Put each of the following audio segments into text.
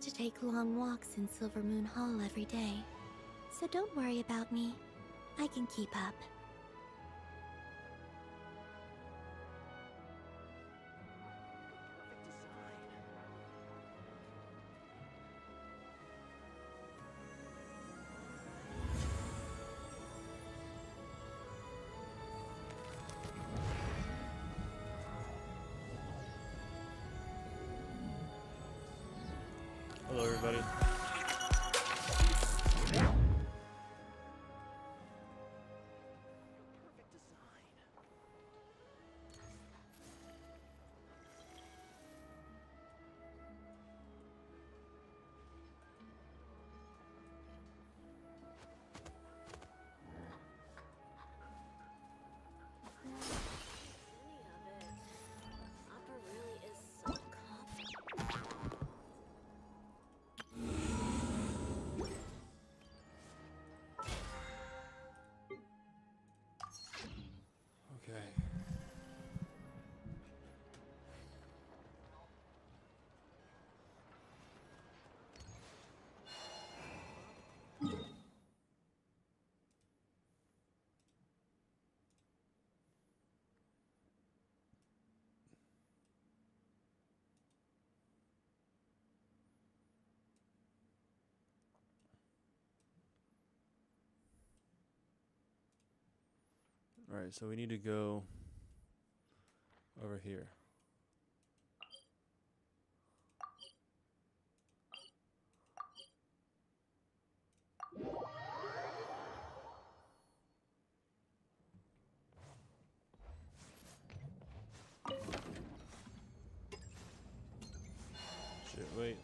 to take long walks in Silvermoon Hall every day. So don't worry about me. I can keep up. Hello, everybody. Okay. All right, so we need to go over here. Shit, wait.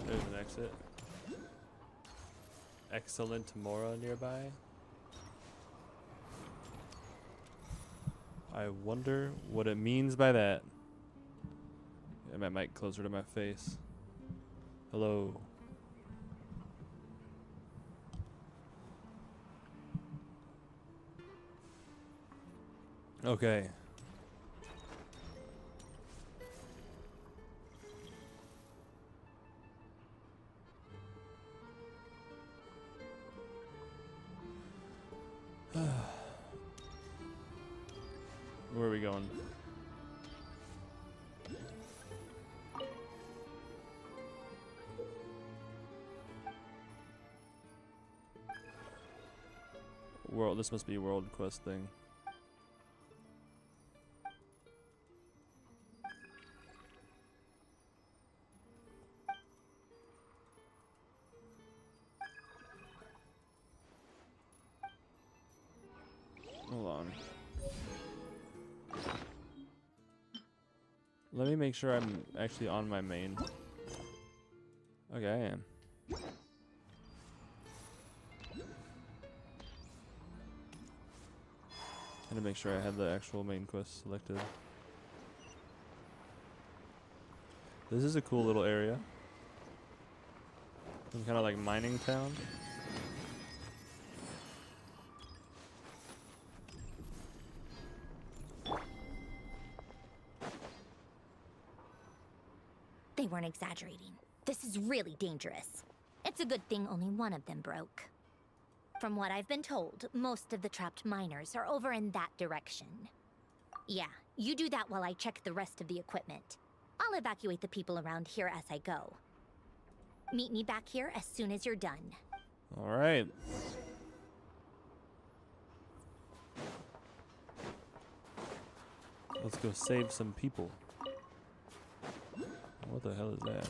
There's an exit. Excellent Mora nearby. I wonder what it means by that. Get my mic closer to my face. Hello. Okay. Where are we going? World. This must be a world quest thing. Hold on. Let me make sure I'm actually on my main. Okay, I am. Had to make sure I had the actual main quest selected. This is a cool little area. Some kind of like mining town. They weren't exaggerating. This is really dangerous. It's a good thing only one of them broke. From what I've been told, most of the trapped miners are over in that direction. Yeah, you do that while I check the rest of the equipment. I'll evacuate the people around here as I go. Meet me back here as soon as you're done. All right. Let's go save some people. What the hell is that?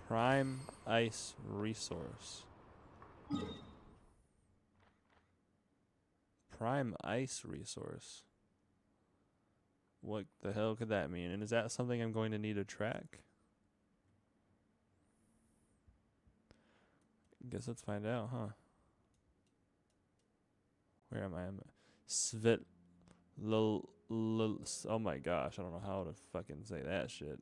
Prime ice resource. Prime ice resource. What the hell could that mean? And is that something I'm going to need to track? Guess let's find out, huh? Where am I? I'm Svit oh my gosh, I don't know how to fucking say that shit.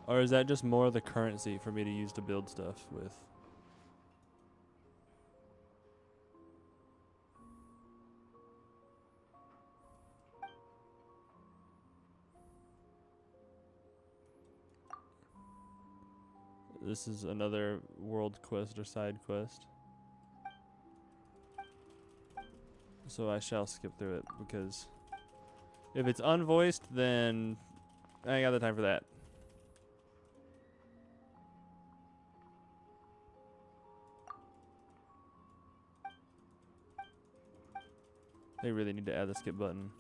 Or is that just more of the currency for me to use to build stuff with? this is another world quest or side quest. So I shall skip through it because if it's unvoiced, then I ain't got the time for that. They really need to add the skip button.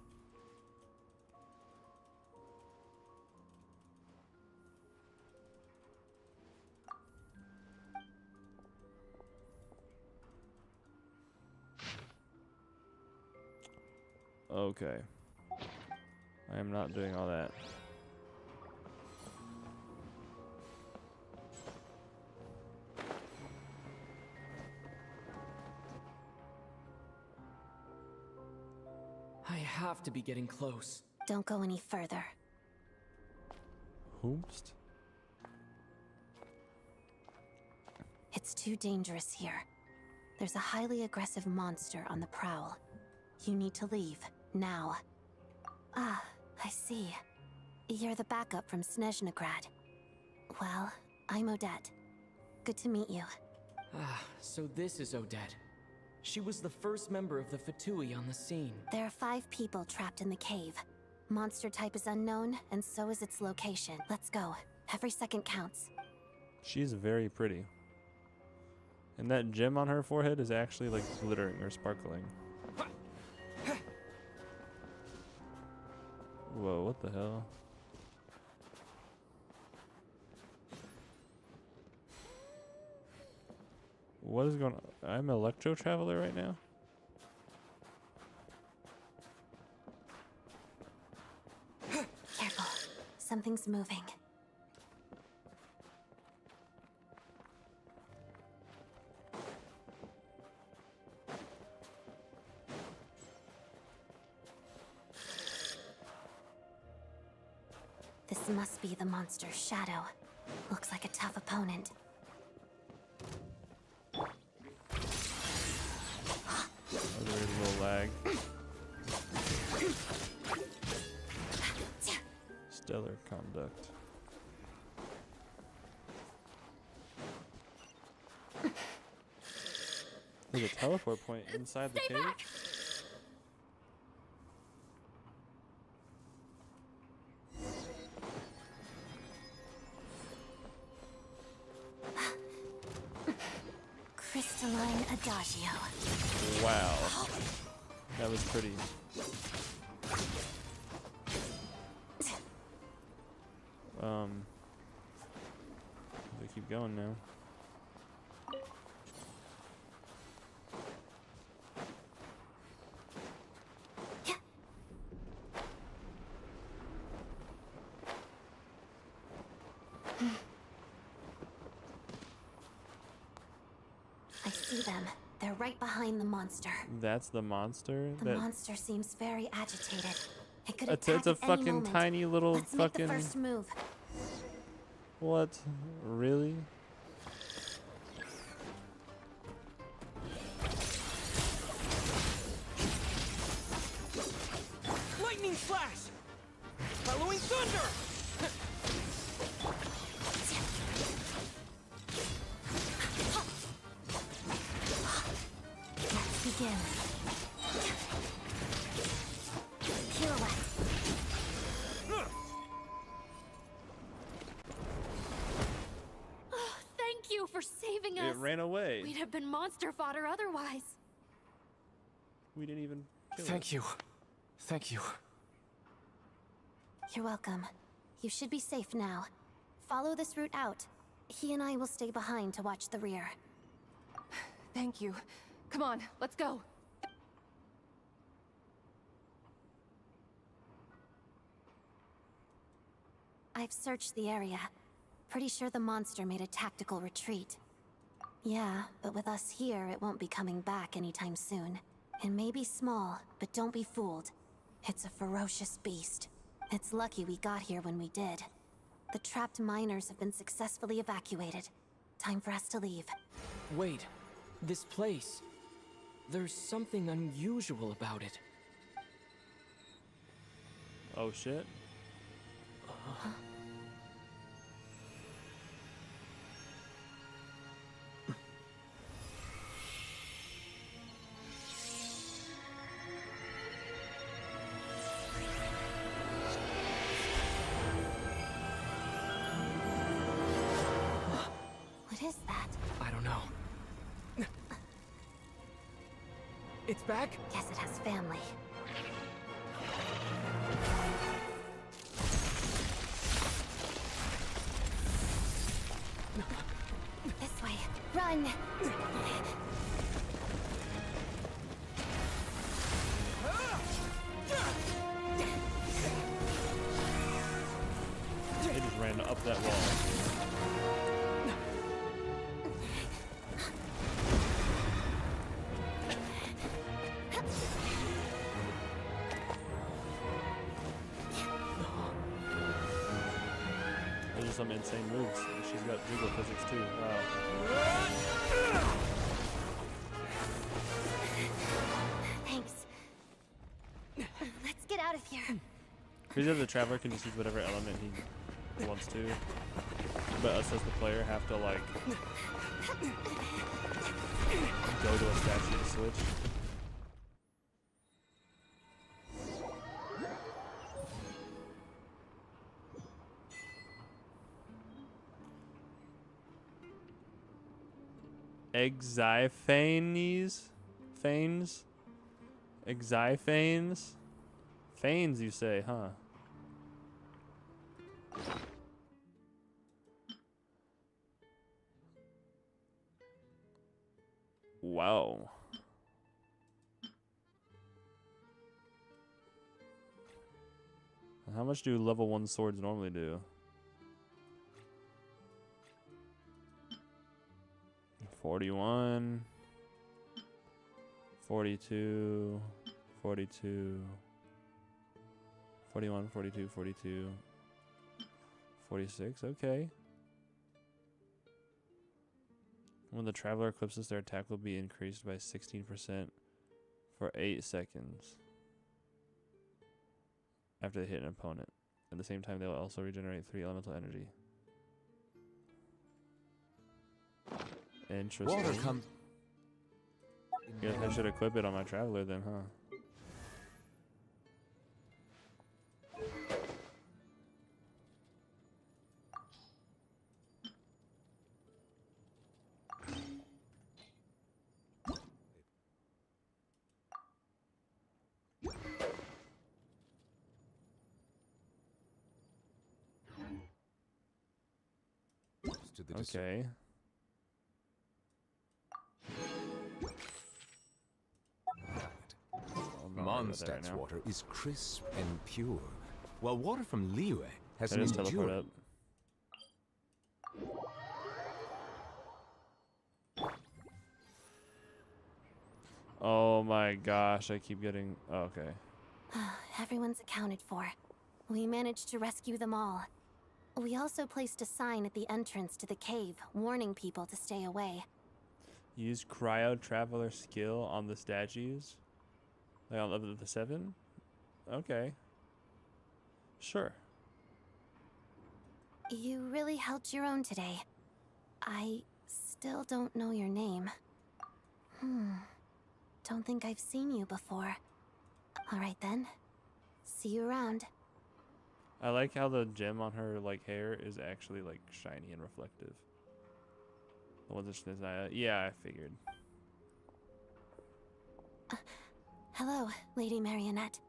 Okay. I am not doing all that. I have to be getting close. Don't go any further. Hoopst? It's too dangerous here. There's a highly aggressive monster on the prowl. You need to leave, now. Ah, I see. You're the backup from Snezhnegrad. Well, I'm Odette. Good to meet you. Ah, so this is Odette. She was the first member of the Fatui on the scene. There are 5 people trapped in the cave. Monster type is unknown, and so is its location. Let's go. Every second counts. She's very pretty. And that gem on her forehead is actually like glittering or sparkling. Whoa, what the hell? What is going on? I'm Electro Traveler right now? Careful. Something's moving. This must be the monster's shadow. Looks like a tough opponent. Oh, there's a little lag. Stellar conduct. There's a teleport point inside the cave? Crystalline Adagio. Wow. That was pretty. We keep going now. I see them. They're right behind the monster. That's the monster? The monster seems very agitated. It could It's attack a at any fucking moment. tiny little Let's fucking... make the first move. What? Really? Lightning flash! Following thunder! Let's begin. Pirouette. Thank you for saving us. It ran away. We'd have been monster fodder otherwise. We didn't even kill it. Thank you. Thank you. You're welcome. You should be safe now. Follow this route out. He and I will stay behind to watch the rear. Thank you. Come on, let's go. I've searched the area. Pretty sure the monster made a tactical retreat. Yeah, but with us here, it won't be coming back anytime soon. It may be small, but don't be fooled. It's a ferocious beast. It's lucky we got here when we did. The trapped miners have been successfully evacuated. Time for us to leave. Wait, this place. There's something unusual about it. Oh shit. It's back? Guess it has family. This way. Run! They just ran up that wall. Those are some insane moves. She's got jiggle physics too. Wow. Thanks. Let's get out of here. Crazy that the traveler can just use whatever element he wants to, but us as the player have to like go to a statue to switch. Exiphanes? Phanes? Exiphanes? Phanes, you say, huh? Wow. How much do level 1 swords normally do? 41, 42, 42, 41, 42, 42, 46, okay. When the traveler equips this, their attack will be increased by 16% for 8 seconds after they hit an opponent. At the same time, they will also regenerate 3 elemental energy. Interesting. Water comes. Guess I should equip it on my traveler then, huh? To the Okay. Mondstadt's water is crisp and pure, while water from Liyue has I an just teleport enduring. up. Oh my gosh, I keep getting... Oh, okay. Everyone's accounted for. We managed to rescue them all. We also placed a sign at the entrance to the cave, warning people to stay away. Use cryo traveler skill on the statues? Like on level the 7? Okay. Sure. You really held your own today. I still don't know your name. Don't think I've seen you before. Alright then. See you around. I like how the gem on her like hair is actually like shiny and reflective. The ones that Shnezaya. Yeah, I figured. Hello, Lady Marionette.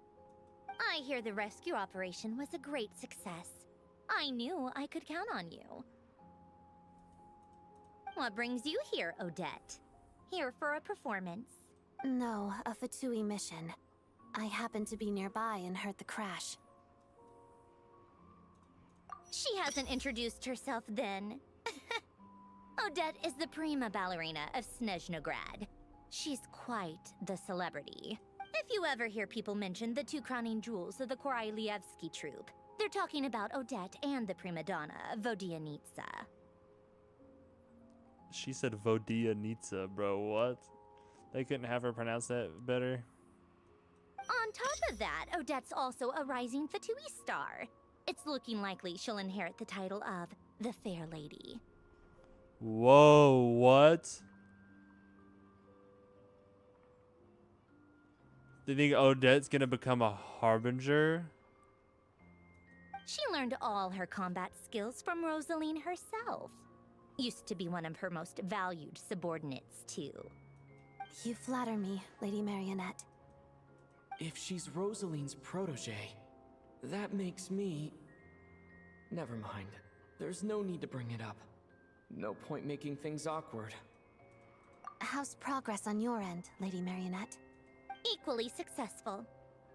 I hear the rescue operation was a great success. I knew I could count on you. What brings you here, Odette? Here for a performance? No, a Fatui mission. I happened to be nearby and heard the crash. She hasn't introduced herself then. Odette is the prima ballerina of Snezhnograd. She's quite the celebrity. If you ever hear people mention the 2 crowning jewels of the Korailievsky troupe, they're talking about Odette and the prima donna, Vodianitsa. She said Vodianitsa, bro. What? They couldn't have her pronounce that better? On top of that, Odette's also a rising Fatui star. It's looking likely she'll inherit the title of the Fair Lady. Whoa, what? Do you think Odette's gonna become a harbinger? She learned all her combat skills from Rosaline herself. Used to be one of her most valued subordinates, too. You flatter me, Lady Marionette. If she's Rosaline's protege, that makes me... Never mind. There's no need to bring it up. No point making things awkward. How's progress on your end, Lady Marionette? Equally successful.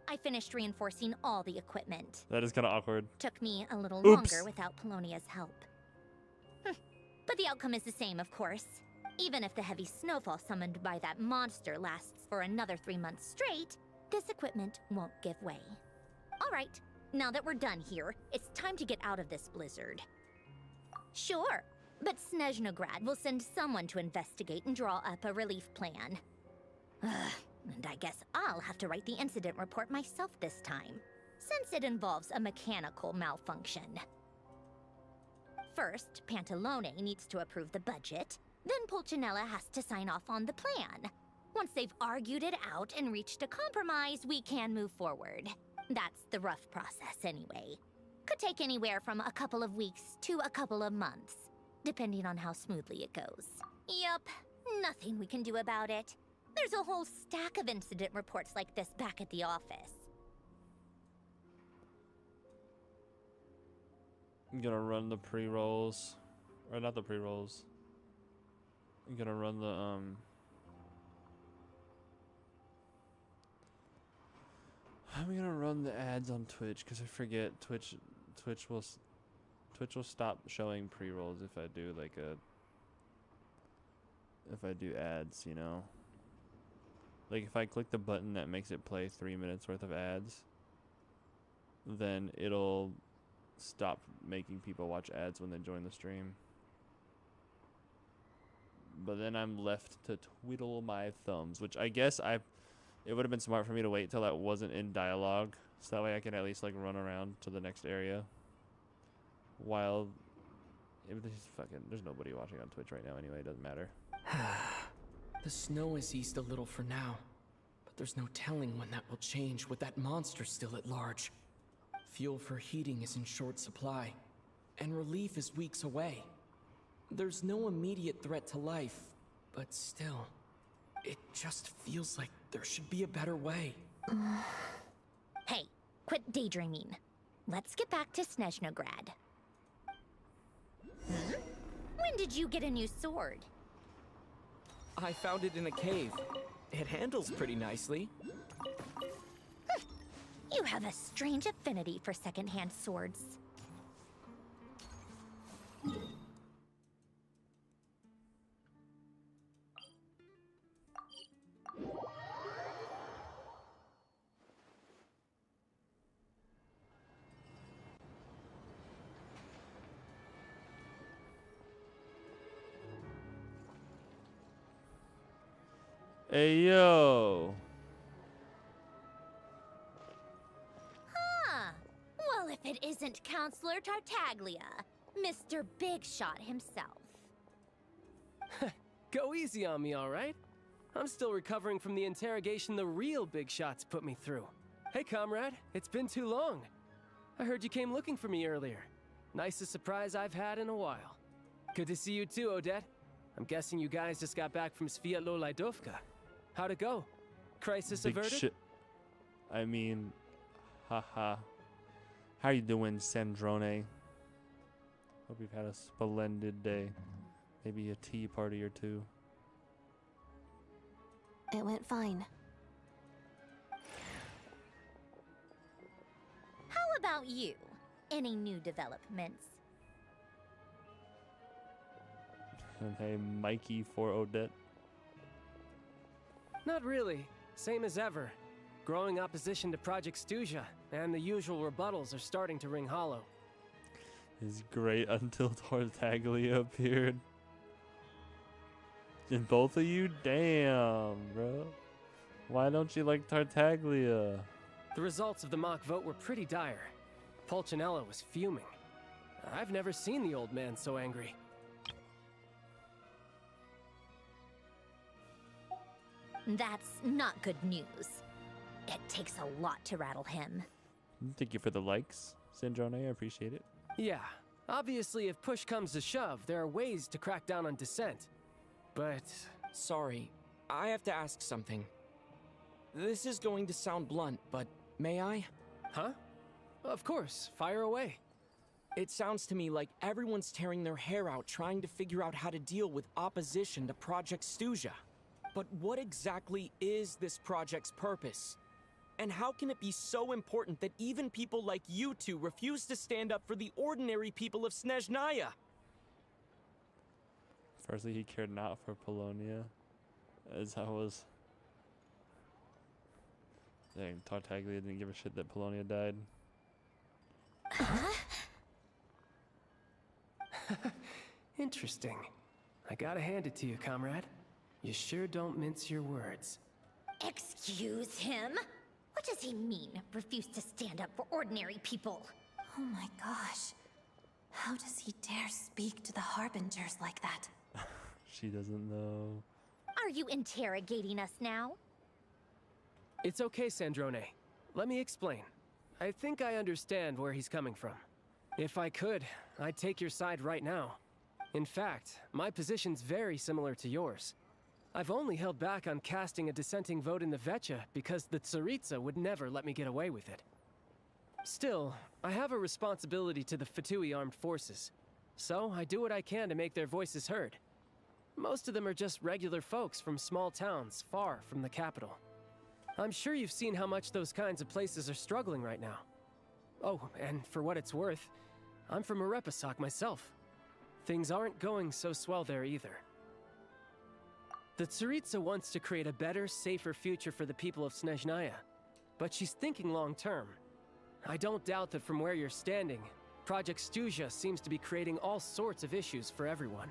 I finished reinforcing all the equipment. That is kind of awkward. Took me a little Oops. longer without Polonia's help. But the outcome is the same, of course. Even if the heavy snowfall summoned by that monster lasts for another 3 months straight, this equipment won't give way. All right, now that we're done here, it's time to get out of this blizzard. Sure, but Snezhnograd will send someone to investigate and draw up a relief plan. And I guess I'll have to write the incident report myself this time, since it involves a mechanical malfunction. First, Pantalone needs to approve the budget, then Pulcinella has to sign off on the plan. Once they've argued it out and reached a compromise, we can move forward. That's the rough process anyway. Could take anywhere from a couple of weeks to a couple of months, depending on how smoothly it goes. Yup, nothing we can do about it. There's a whole stack of incident reports like this back at the office. I'm gonna run the pre-rolls. Or not the pre-rolls. I'm gonna run the, I'm gonna run the ads on Twitch, because I forget Twitch will stop showing pre-rolls if I do like if I do ads, you know? Like if I click the button that makes it play 3 minutes worth of ads, then it'll stop making people watch ads when they join the stream. But then I'm left to twiddle my thumbs, which I guess it would have been smart for me to wait till that wasn't in dialogue, so that way I can at least like run around to the next area. While there's nobody watching on Twitch right now anyway, it doesn't matter. The snow has eased a little for now, but there's no telling when that will change with that monster still at large. Fuel for heating is in short supply, and relief is weeks away. There's no immediate threat to life, but still, it just feels like there should be a better way. Hey, quit daydreaming. Let's get back to Snezhnograd. When did you get a new sword? I found it in a cave. It handles pretty nicely. You have a strange affinity for secondhand swords. Hey yo! Huh. Well, if it isn't Counselor Tartaglia, Mr. Big Shot himself. Go easy on me, all right? I'm still recovering from the interrogation the real Big Shots put me through. Hey, comrade, it's been too long. I heard you came looking for me earlier. Nicest surprise I've had in a while. Good to see you too, Odette. I'm guessing you guys just got back from Sviatlo Laidovka. How'd it go? Crisis Big averted? shit. I mean, haha. How you doing, Sandrone? Hope you've had a splendid day. Maybe a tea party or two. It went fine. How about you? Any new developments? And hey, Mikey for Odette. Not really. Same as ever. Growing opposition to Project Stuja, and the usual rebuttals are starting to ring hollow. Is great until Tartaglia appeared. And both of you? Damn, bro. Why don't you like Tartaglia? The results of the mock vote were pretty dire. Pulcinella was fuming. I've never seen the old man so angry. That's not good news. It takes a lot to rattle him. Thank you for the likes, Sandrone. I appreciate it. Yeah, obviously if push comes to shove, there are ways to crack down on dissent. But Sorry, I have to ask something. This is going to sound blunt, but may I? Huh? Of course, fire away. It sounds to me like everyone's tearing their hair out trying to figure out how to deal with opposition to Project Stuja. But what exactly is this project's purpose? And how can it be so important that even people like you two refuse to stand up for the ordinary people of Snezhnaya? Firstly, he cared not for Polonia, as I was. Dang, Tartaglia didn't give a shit that Polonia died. Interesting. I gotta hand it to you, comrade. You sure don't mince your words. Excuse him? What does he mean, refuse to stand up for ordinary people? Oh my gosh. How does he dare speak to the Harbingers like that? She doesn't know. Are you interrogating us now? It's okay, Sandrone. Let me explain. I think I understand where he's coming from. If I could, I'd take your side right now. In fact, my position's very similar to yours. I've only held back on casting a dissenting vote in the Vecha because the Tsaritsa would never let me get away with it. Still, I have a responsibility to the Fatui armed forces, so I do what I can to make their voices heard. Most of them are just regular folks from small towns far from the capital. I'm sure you've seen how much those kinds of places are struggling right now. Oh, and for what it's worth, I'm from Arepasak myself. Things aren't going so swell there either. The Tsaritsa wants to create a better, safer future for the people of Snezhnaya, but she's thinking long term. I don't doubt that from where you're standing, Project Stuja seems to be creating all sorts of issues for everyone.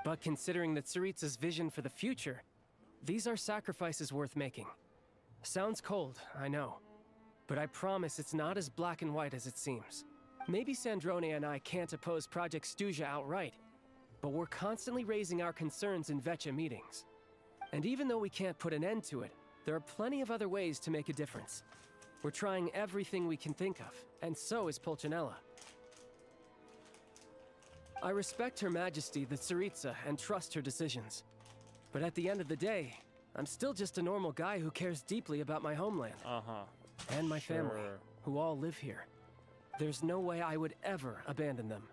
But considering the Tsaritsa's vision for the future, these are sacrifices worth making. Sounds cold, I know. But I promise it's not as black and white as it seems. Maybe Sandrone and I can't oppose Project Stuja outright, but we're constantly raising our concerns in Vecha meetings. And even though we can't put an end to it, there are plenty of other ways to make a difference. We're trying everything we can think of, and so is Pulcinella. I respect Her Majesty, the Tsaritsa, and trust her decisions. But at the end of the day, I'm still just a normal guy who cares deeply about my homeland. And my family, who all live here. There's no way I would ever abandon them.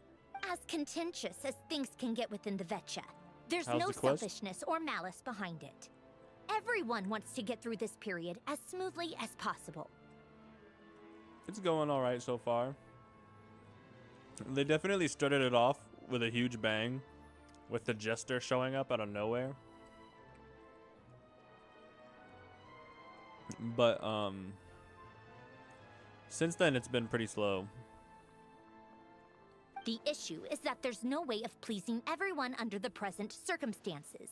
As contentious as things can get within the Vecha, there's How's no the quest? selfishness or malice behind it. Everyone wants to get through this period as smoothly as possible. It's going alright so far. They definitely started it off with a huge bang, with the Jester showing up out of nowhere. But, since then it's been pretty slow. The issue is that there's no way of pleasing everyone under the present circumstances.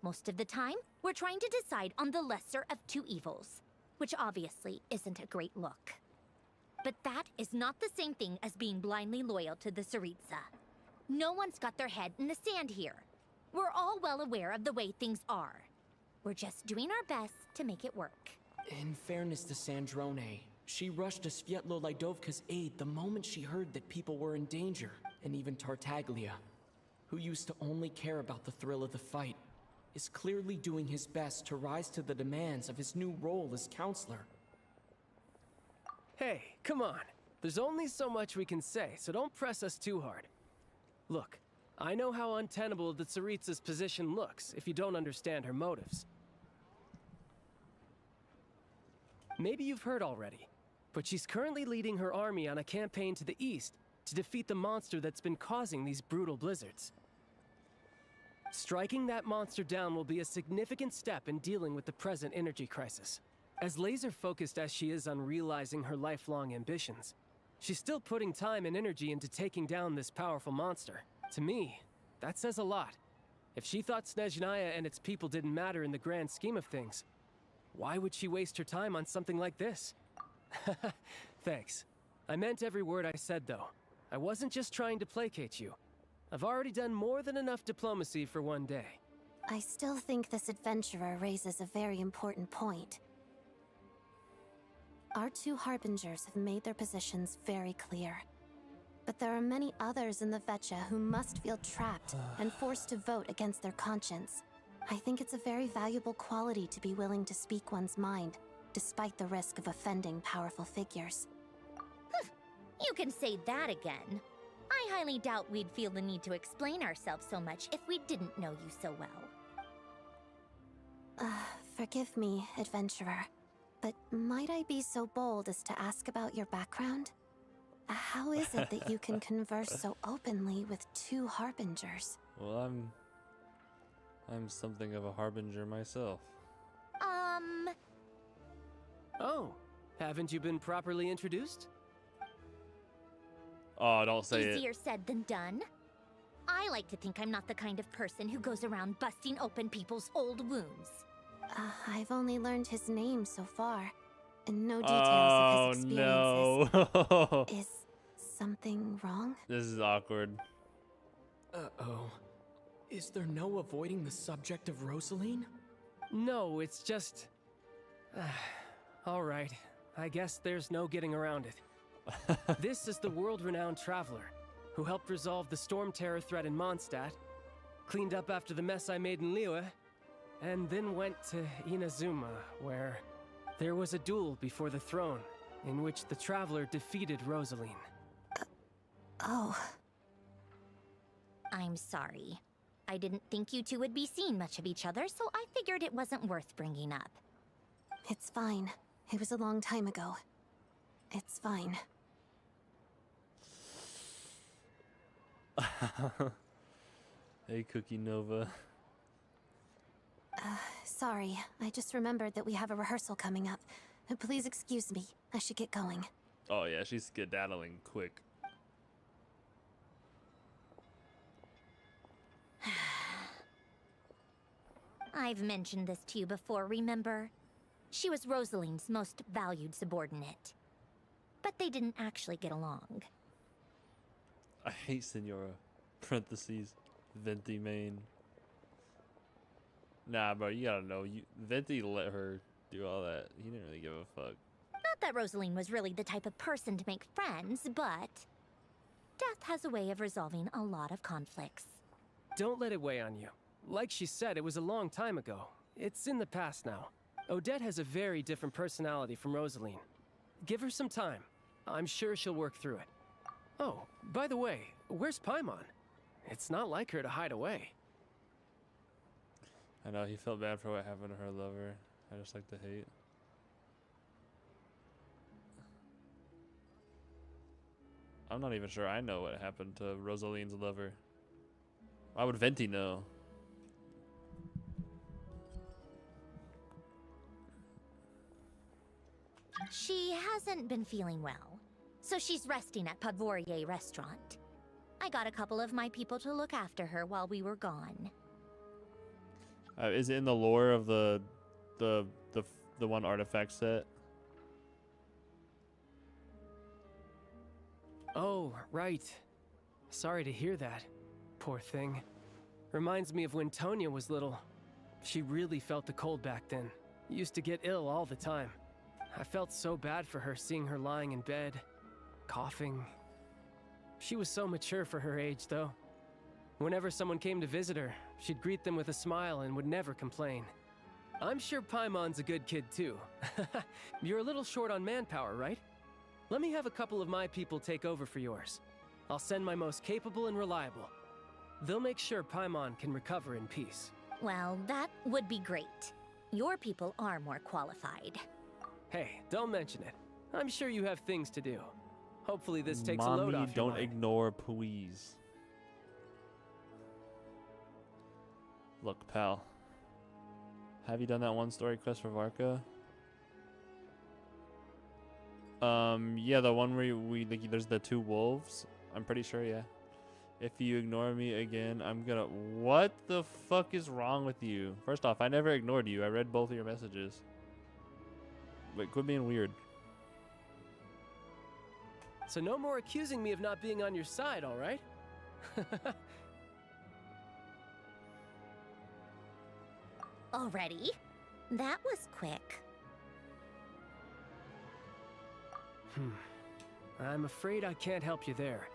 Most of the time, we're trying to decide on the lesser of two evils, which obviously isn't a great look. But that is not the same thing as being blindly loyal to the Tsaritsa. No one's got their head in the sand here. We're all well aware of the way things are. We're just doing our best to make it work. In fairness to Sandrone, she rushed to Svietlo Lidovka's aid the moment she heard that people were in danger, and even Tartaglia, who used to only care about the thrill of the fight, is clearly doing his best to rise to the demands of his new role as counselor. Hey, come on. There's only so much we can say, so don't press us too hard. Look, I know how untenable the Tsaritsa's position looks if you don't understand her motives. Maybe you've heard already, but she's currently leading her army on a campaign to the east to defeat the monster that's been causing these brutal blizzards. Striking that monster down will be a significant step in dealing with the present energy crisis. As laser-focused as she is on realizing her lifelong ambitions, she's still putting time and energy into taking down this powerful monster. To me, that says a lot. If she thought Snezhnaya and its people didn't matter in the grand scheme of things, why would she waste her time on something like this? Thanks. I meant every word I said, though. I wasn't just trying to placate you. I've already done more than enough diplomacy for one day. I still think this adventurer raises a very important point. Our two Harbingers have made their positions very clear. But there are many others in the Vecha who must feel trapped and forced to vote against their conscience. I think it's a very valuable quality to be willing to speak one's mind, despite the risk of offending powerful figures. You can say that again. I highly doubt we'd feel the need to explain ourselves so much if we didn't know you so well. Forgive me, adventurer, but might I be so bold as to ask about your background? How is it that you can converse so openly with two harbingers? Well, I'm something of a harbinger myself. Oh, haven't you been properly introduced? Oh, don't say it. Easier said than done. I like to think I'm not the kind of person who goes around busting open people's old wounds. I've only learned his name so far, and no details of his experiences. No. Is something wrong? This is awkward. Uh-oh. Is there no avoiding the subject of Rosaline? No, it's just... all right, I guess there's no getting around it. This is the world-renowned traveler who helped resolve the Storm Terror threat in Mondstadt, cleaned up after the mess I made in Liyue, and then went to Inazuma, where there was a duel before the throne, in which the traveler defeated Rosaline. Oh. I'm sorry. I didn't think you two would be seeing much of each other, so I figured it wasn't worth bringing up. It's fine. It was a long time ago. It's fine. Hey, Cookie Nova. Sorry, I just remembered that we have a rehearsal coming up. Please excuse me. I should get going. Oh yeah, she's skedaddling quick. I've mentioned this to you before, remember? She was Rosaline's most valued subordinate. But they didn't actually get along. I hate Senora. Parentheses. Venti main. Nah, bro, you gotta know. Venti let her do all that. He didn't really give a fuck. Not that Rosaline was really the type of person to make friends, but death has a way of resolving a lot of conflicts. Don't let it weigh on you. Like she said, it was a long time ago. It's in the past now. Odette has a very different personality from Rosaline. Give her some time. I'm sure she'll work through it. Oh, by the way, where's Paimon? It's not like her to hide away. I know, he felt bad for what happened to her lover. I just like to hate. I'm not even sure I know what happened to Rosaline's lover. Why would Venti know? She hasn't been feeling well, so she's resting at Podvorier Restaurant. I got a couple of my people to look after her while we were gone. Is it in the lore of the one artifact set? Oh, right. Sorry to hear that. Poor thing. Reminds me of when Tonya was little. She really felt the cold back then. Used to get ill all the time. I felt so bad for her seeing her lying in bed, coughing. She was so mature for her age, though. Whenever someone came to visit her, she'd greet them with a smile and would never complain. I'm sure Paimon's a good kid, too. You're a little short on manpower, right? Let me have a couple of my people take over for yours. I'll send my most capable and reliable. They'll make sure Paimon can recover in peace. Well, that would be great. Your people are more qualified. Hey, don't mention it. I'm sure you have things to do. Hopefully this takes a load Mommy, off your don't mind. ignore please. Look, pal. Have you done that one story quest for Varka? Yeah, the one where there's the two wolves. I'm pretty sure, yeah. If you ignore me again, I'm gonna... What the fuck is wrong with you? First off, I never ignored you. I read both of your messages. But quit being weird. So no more accusing me of not being on your side, all right? Already? That was quick. I'm afraid I can't help you there.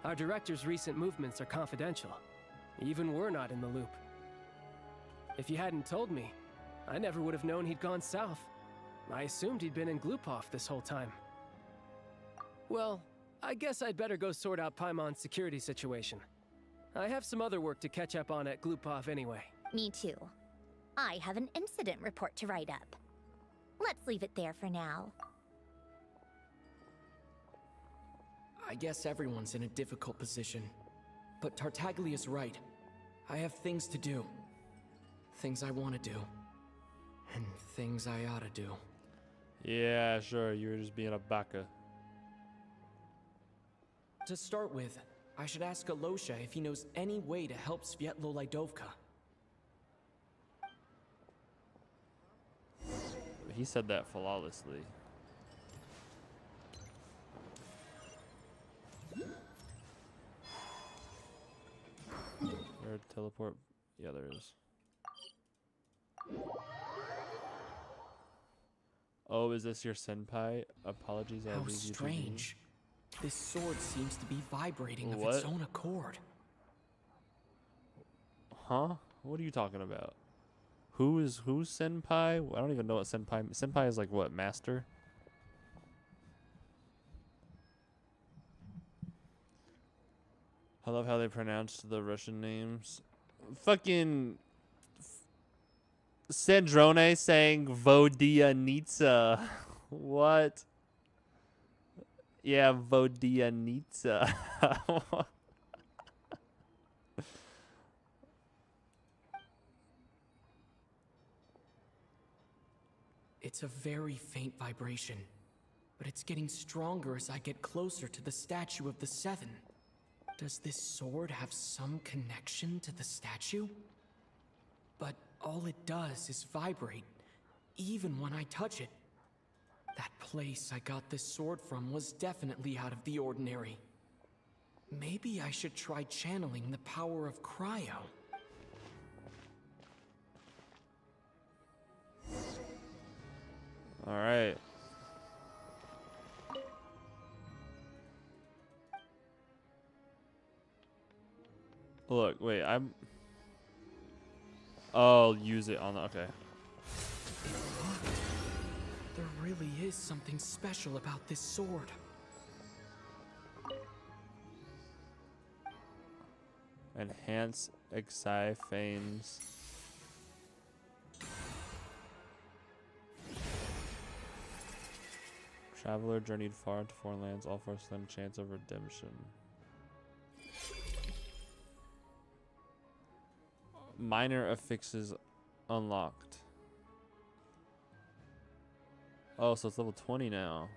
Our director's recent movements are confidential. Even we're not in the loop. If you hadn't told me, I never would have known he'd gone south. I assumed he'd been in Glupov this whole time. Well, I guess I'd better go sort out Paimon's security situation. I have some other work to catch up on at Glupov anyway. Me too. I have an incident report to write up. Let's leave it there for now. I guess everyone's in a difficult position. But Tartaglia's right. I have things to do. Things I want to do. And things I ought to do. Yeah, sure. You were just being a baka. To start with, I should ask Alosha if he knows any way to help Svietlo Lydovka. He said that flawlessly. There a teleport? Yeah, there is. Oh, is this your senpai? Apologies, I'll How leave you to me. strange. This sword seems to be vibrating of What? its own accord. Huh? What are you talking about? Who's senpai? I don't even know what senpai is. Like what, master? I love how they pronounced the Russian names. Fucking Sandrone saying Vodianitsa. What? Yeah, Vodianitsa. It's a very faint vibration, but it's getting stronger as I get closer to the statue of the Seven. Does this sword have some connection to the statue? But all it does is vibrate, even when I touch it. That place I got this sword from was definitely out of the ordinary. Maybe I should try channeling the power of Cryo. All right. Look, wait, I'll use it on the, okay. There really is something special about this sword. Enhance Exiphanes. Traveler journeyed far into foreign lands, all for a slim chance of redemption. Minor affixes unlocked. Oh, so it's level 20 now.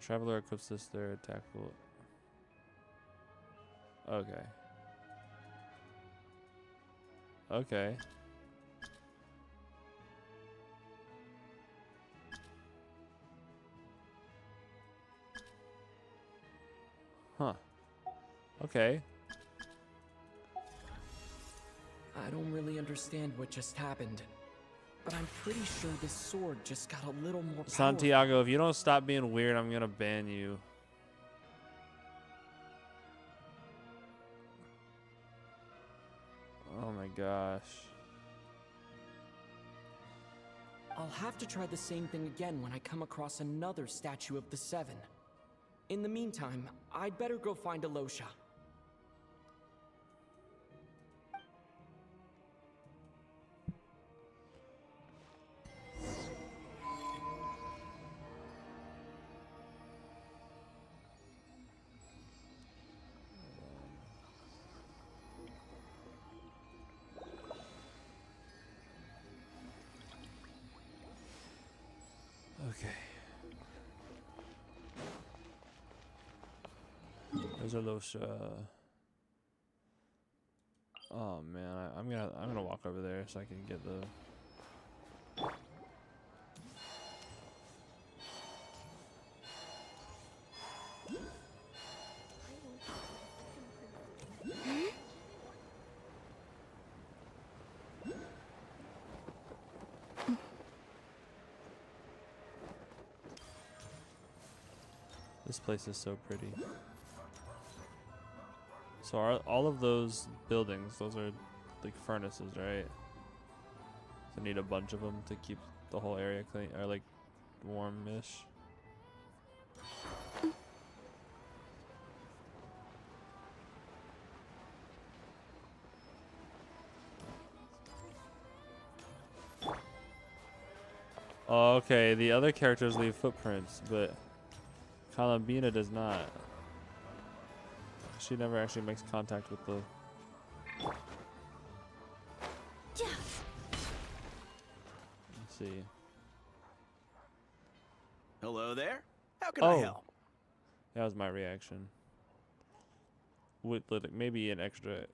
Traveler equips this, their attack will. Okay. Okay. Huh. Okay. I don't really understand what just happened, but I'm pretty sure this sword just got a little more powerful. Santiago, if you don't stop being weird, I'm gonna ban you. Oh my gosh. I'll have to try the same thing again when I come across another statue of the Seven. In the meantime, I'd better go find Alosha. Okay. There's Alosha. Oh man, I'm gonna walk over there so I can get the. This place is so pretty. So all of those buildings, those are like furnaces, right? So need a bunch of them to keep the whole area clean or like warmish. Okay, the other characters leave footprints, but Columbina does not. She never actually makes contact with the... Let's see. Hello there. How can I help? That was my reaction. With maybe an extra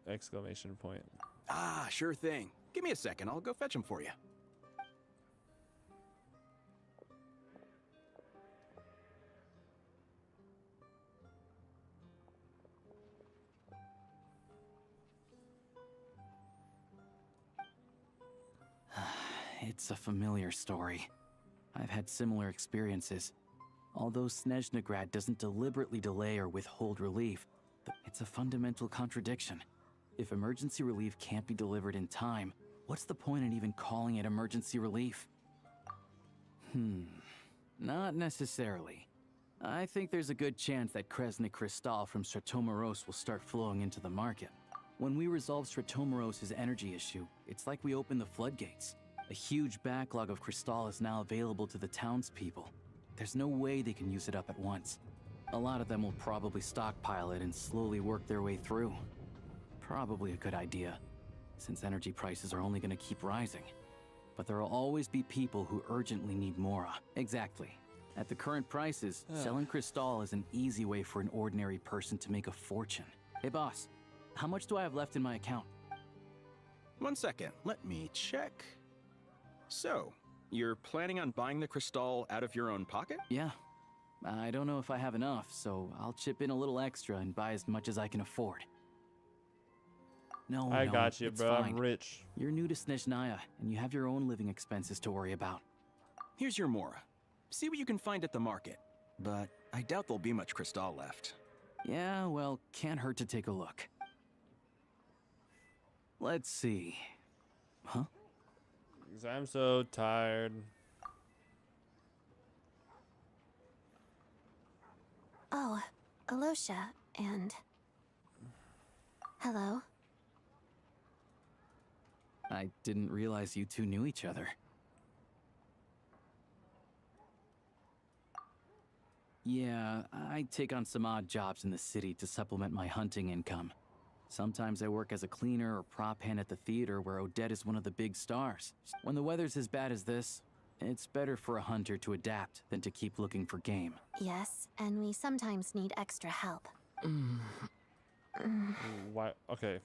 exclamation point. Ah, sure thing. Give me a second. I'll go fetch them for you. It's a familiar story. I've had similar experiences. Although Snezhnegrad doesn't deliberately delay or withhold relief, it's a fundamental contradiction. If emergency relief can't be delivered in time, what's the point in even calling it emergency relief? Not necessarily. I think there's a good chance that Krasny Kristal from Stratomoros will start flowing into the market. When we resolve Stratomoros' energy issue, it's like we open the floodgates. A huge backlog of crystal is now available to the townspeople. There's no way they can use it up at once. A lot of them will probably stockpile it and slowly work their way through. Probably a good idea, since energy prices are only going to keep rising. But there will always be people who urgently need Mora. Exactly. At the current prices, selling crystal is an easy way for an ordinary person to make a fortune. Hey boss, how much do I have left in my account? 1 second. Let me check. So, you're planning on buying the crystal out of your own pocket? Yeah. I don't know if I have enough, so I'll chip in a little extra and buy as much as I can afford. No, I got you, it's bro. fine. I'm rich. You're new to Snezhnaya, and you have your own living expenses to worry about. Here's your Mora. See what you can find at the market. But I doubt there'll be much crystal left. Yeah, well, can't hurt to take a look. Let's see. Huh? 'Cause I'm so tired. Oh, Alosha, and... Hello. I didn't realize you two knew each other. Yeah, I take on some odd jobs in the city to supplement my hunting income. Sometimes I work as a cleaner or prop hand at the theater where Odette is one of the big stars. When the weather's as bad as this, it's better for a hunter to adapt than to keep looking for game. Yes, and we sometimes need extra help. Why? Okay.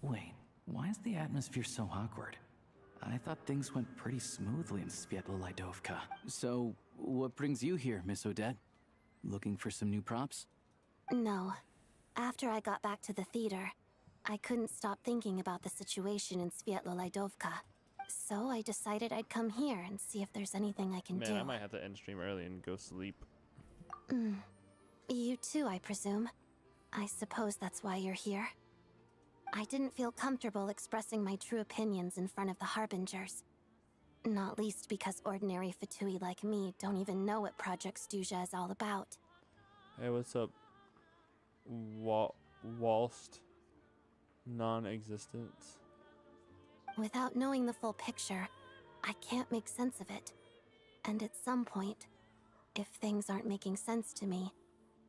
Wait, why is the atmosphere so awkward? I thought things went pretty smoothly in Sviatlo-Lydovka. So, what brings you here, Miss Odette? Looking for some new props? No. After I got back to the theater, I couldn't stop thinking about the situation in Sviatlo-Lydovka. So I decided I'd come here and see if there's anything I can do. Man, I might have to end stream early and go sleep. You too, I presume. I suppose that's why you're here. I didn't feel comfortable expressing my true opinions in front of the Harbingers. Not least because ordinary Fatui like me don't even know what Project Stuja is all about. Hey, what's up? Walst? Non-existence? Without knowing the full picture, I can't make sense of it. And at some point, if things aren't making sense to me,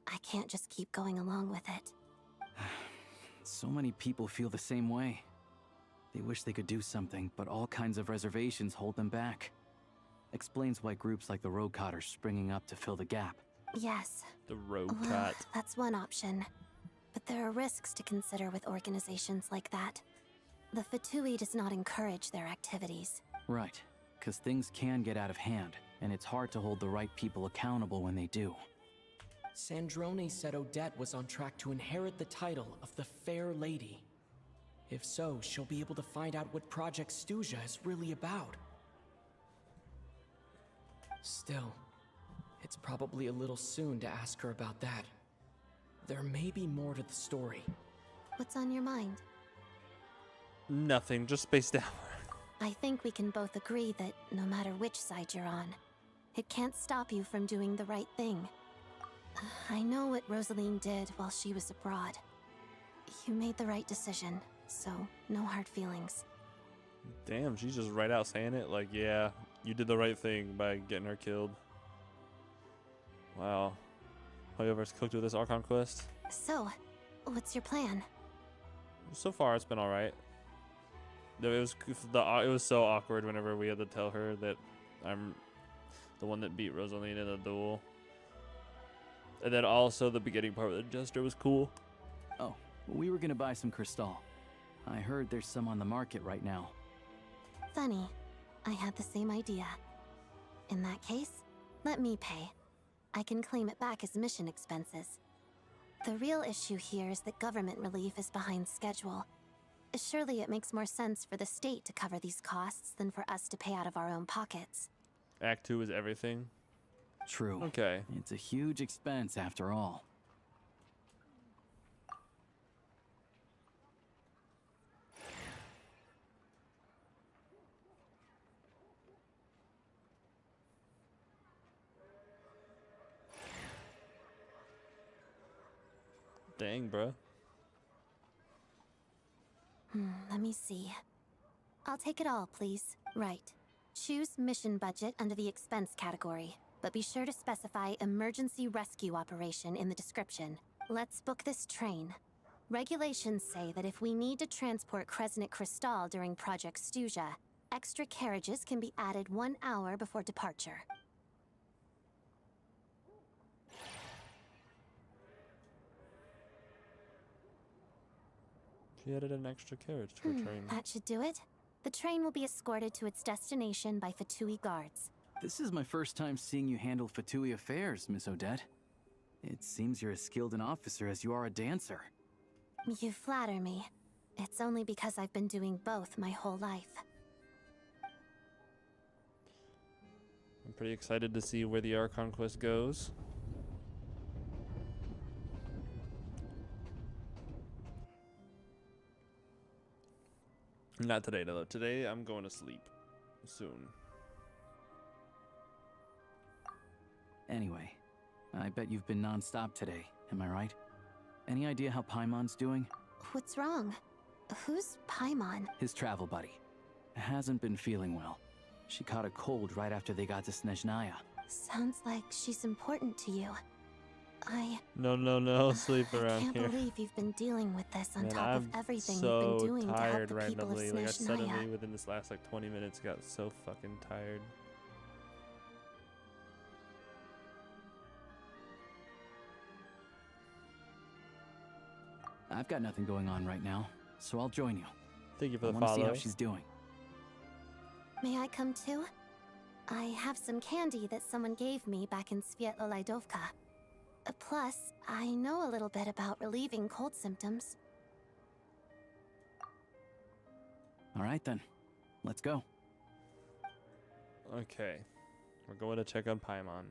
I can't just keep going along with it. So many people feel the same way. They wish they could do something, but all kinds of reservations hold them back. Explains why groups like the Rokot are springing up to fill the gap. Yes. The Well, Rokot. that's one option. But there are risks to consider with organizations like that. The Fatui does not encourage their activities. Right, because things can get out of hand, and it's hard to hold the right people accountable when they do. Sandrone said Odette was on track to inherit the title of the Fair Lady. If so, she'll be able to find out what Project Stuja is really about. Still, it's probably a little soon to ask her about that. there may be more to the story. What's on your mind? Nothing, just spaced out. I think we can both agree that no matter which side you're on, it can't stop you from doing the right thing. I know what Rosaline did while she was abroad. You made the right decision, so no hard feelings. Damn, she's just right out saying it. Like, yeah, you did the right thing by getting her killed. Wow. Whoever's cooked with this Archon quest. So, what's your plan? So far, it's been all right. It was so awkward whenever we had to tell her that I'm the one that beat Rosaline in the duel. And then also the beginning part with the Jester was cool. Oh, we were gonna buy some Crystal. I heard there's some on the market right now. Funny. I had the same idea. In that case, let me pay. I can claim it back as mission expenses. The real issue here is that government relief is behind schedule. Surely it makes more sense for the state to cover these costs than for us to pay out of our own pockets. Act 2 is everything. True. Okay. It's a huge expense after all. Dang, bruh. Let me see. I'll take it all, please. Right. Choose mission budget under the expense category, but be sure to specify emergency rescue operation in the description. Let's book this train. Regulations say that if we need to transport Kresnik Crystal during Project Stuja, extra carriages can be added 1 hour before departure. She added an extra carriage to her train. That should do it. The train will be escorted to its destination by Fatui guards. This is my first time seeing you handle Fatui affairs, Miss Odette. It seems you're as skilled an officer as you are a dancer. You flatter me. It's only because I've been doing both my whole life. I'm pretty excited to see where the Archon quest goes. Not today, though. Today, I'm going to sleep soon. Anyway, I bet you've been non-stop today, am I right? Any idea how Paimon's doing? What's wrong? Who's Paimon? His travel buddy. Hasn't been feeling well. She caught a cold right after they got to Snezhnaya. Sounds like she's important to you. No, sleep around I can't here. believe you've been dealing with this on Man, top of I'm everything so you've been doing to help tired the people of randomly. Like I suddenly, Snezhnaya. within this last like 20 minutes, got so fucking tired. I've got nothing going on right now, so I'll join you. Thank you for I the want to see follow. how she's doing. May I come too? I have some candy that someone gave me back in Svietlo-Laidovka. Plus, I know a little bit about relieving cold symptoms. All right then, let's go. Okay, we're going to check on Paimon.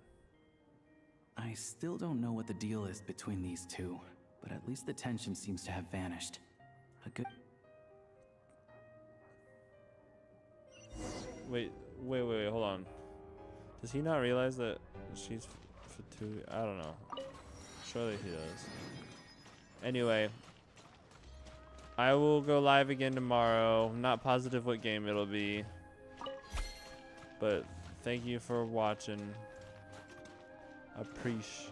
I still don't know what the deal is between these two, but at least the tension seems to have vanished. A good... Wait, hold on. Does he not realize that she's Fatui? I don't know. Surely he does. Anyway, I will go live again tomorrow. I'm not positive what game it'll be, but thank you for watching. Appreciate.